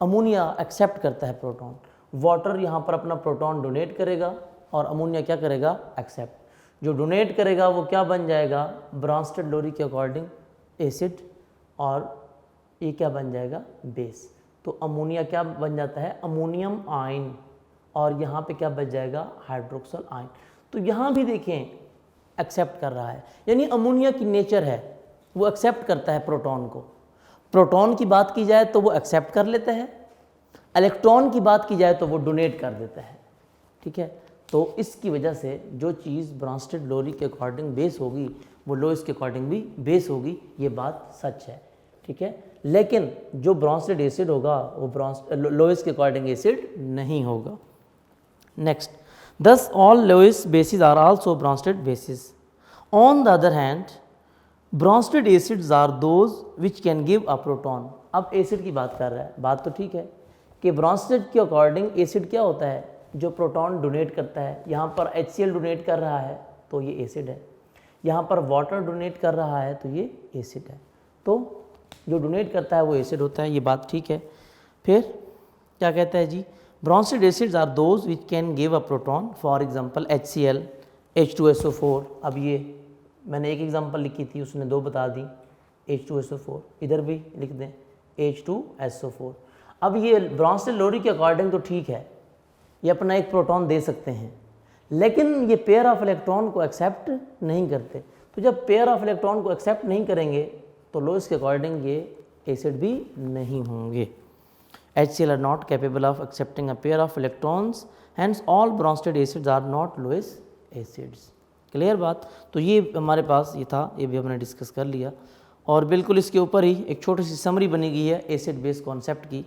अमोनिया एक्सेप्ट करता है प्रोटॉन, वाटर यहाँ पर अपना प्रोटॉन डोनेट करेगा और अमोनिया क्या करेगा, एक्सेप्ट। जो डोनेट करेगा वो क्या बन जाएगा, ब्रॉन्स्टेड लोरी के अकॉर्डिंग एसिड, और ये क्या बन जाएगा, बेस। तो अमोनिया क्या बन जाता है, अमोनियम आयन, और यहाँ पे क्या बच जाएगा, हाइड्रोक्सल आयन। तो यहाँ भी देखें एक्सेप्ट कर रहा है, यानी अमोनिया की नेचर है वो एक्सेप्ट करता है प्रोटॉन को। प्रोटॉन की बात की जाए तो वो एक्सेप्ट कर लेता है, इलेक्ट्रॉन की बात की जाए तो वो डोनेट कर देता है। ठीक है, तो इसकी वजह से जो चीज़ ब्रॉन्स्टेड लोरी के अकॉर्डिंग बेस होगी वो लोएस्ट के अकॉर्डिंग भी बेस होगी, ये बात सच है। ठीक है, लेकिन जो ब्रॉन्स्टेड एसिड होगा वो लोएस्ट के अकॉर्डिंग एसिड नहीं होगा। Next, Thus all Lewis bases are also Bronsted bases. On the other hand, Bronsted acids are those which can give a proton. अब एसिड की बात कर रहा है, बात तो ठीक है कि ब्रॉन्स्टेड के अकॉर्डिंग एसिड क्या होता है, जो प्रोटॉन डोनेट करता है। यहाँ पर HCl डोनेट कर रहा है तो ये एसिड है, यहाँ पर वाटर डोनेट कर रहा है तो ये एसिड है। तो जो डोनेट करता है वो एसिड होता है, ये बात ठीक है। फिर क्या कहता है जी, Bronsted acids are those which can give a proton, for example HCl, H2SO4। अब ये मैंने एक एग्जांपल लिखी थी, उसने दो बता दी, H2SO4, इधर भी लिख दें H2SO4। अब ये ब्रॉन्स्टेड लोरी के अकॉर्डिंग तो ठीक है, ये अपना एक प्रोटॉन दे सकते हैं, लेकिन ये पेयर ऑफ इलेक्ट्रॉन को एक्सेप्ट नहीं करते। तो जब पेयर ऑफ इलेक्ट्रॉन को एक्सेप्ट नहीं करेंगे तो लोइस के अकॉर्डिंग ये एसिड भी नहीं होंगे। HCl are not capable of accepting a pair of electrons, hence all Bronsted acids are not Lewis acids। Clear बात। तो ये हमारे पास ये था, ये भी हमने डिस्कस कर लिया। और बिल्कुल इसके ऊपर ही एक छोटी सी समरी बनी गई है एसिड बेस कॉन्सेप्ट की।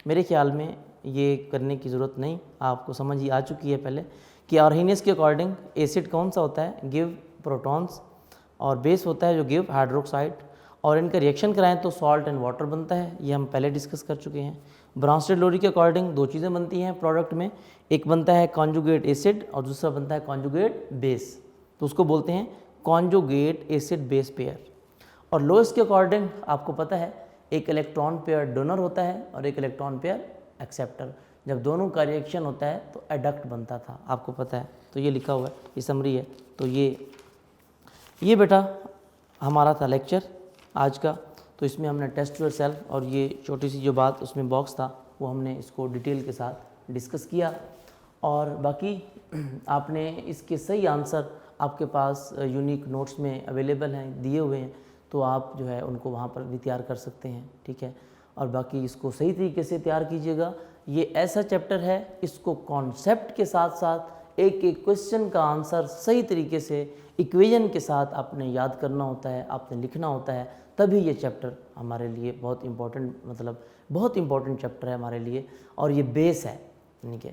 मेरे ख्याल में ये करने की ज़रूरत नहीं, आपको समझ ही आ चुकी है पहले कि आर्हेनियस के अकॉर्डिंग एसिड कौन सा होता है, गिव प्रोटॉन्स, और बेस होता है जो गिव हाइड्रोक्साइड, और इनका रिएक्शन कराएं तो सॉल्ट एंड वाटर बनता है, ये हम पहले डिस्कस कर चुके हैं। ब्रॉन्स्टेड लोरी के अकॉर्डिंग दो चीज़ें बनती हैं प्रोडक्ट में, एक बनता है कॉन्जुगेट एसिड और दूसरा बनता है कॉन्जुगेट बेस, तो उसको बोलते हैं कॉन्जुगेट एसिड बेस पेयर। और लोइस के अकॉर्डिंग आपको पता है एक इलेक्ट्रॉन पेयर डोनर होता है और एक इलेक्ट्रॉन पेयर एक्सेप्टर, जब दोनों का रिएक्शन होता है तो एडक्ट बनता था, आपको पता है। तो ये लिखा हुआ है, ये समरी है। तो ये बेटा हमारा था लेक्चर आज का। तो इसमें हमने टेस्ट योर सेल्फ और ये छोटी सी जो बात उसमें बॉक्स था वो हमने इसको डिटेल के साथ डिस्कस किया, और बाकी आपने इसके सही आंसर आपके पास यूनिक नोट्स में अवेलेबल हैं, दिए हुए हैं, तो आप जो है उनको वहाँ पर भी तैयार कर सकते हैं, ठीक है। और बाकी इसको सही तरीके से तैयार कीजिएगा। ये ऐसा चैप्टर है, इसको कॉन्सेप्ट के साथ साथ एक एक क्वेश्चन का आंसर सही तरीके से इक्वेशन के साथ आपने याद करना होता है, आपने लिखना होता है, तभी ये चैप्टर हमारे लिए बहुत इम्पोर्टेंट, मतलब बहुत इम्पोर्टेंट चैप्टर है हमारे लिए। और ये बेस है, यानी कि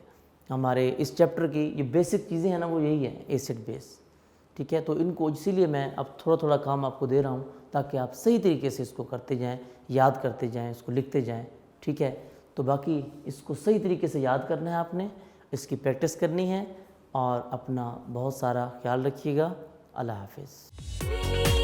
हमारे इस चैप्टर की ये बेसिक चीज़ें हैं ना, वो यही है, एसिड बेस, ठीक है। तो इनको इसीलिए मैं अब थोड़ा थोड़ा काम आपको दे रहा हूँ ताकि आप सही तरीके से इसको करते जाएं, याद करते जाएं, इसको लिखते जाएं, ठीक है। तो बाकी इसको सही तरीके से याद करना है आपने, इसकी प्रैक्टिस करनी है, और अपना बहुत सारा ख्याल रखिएगा। अल्लाह हाफिज़।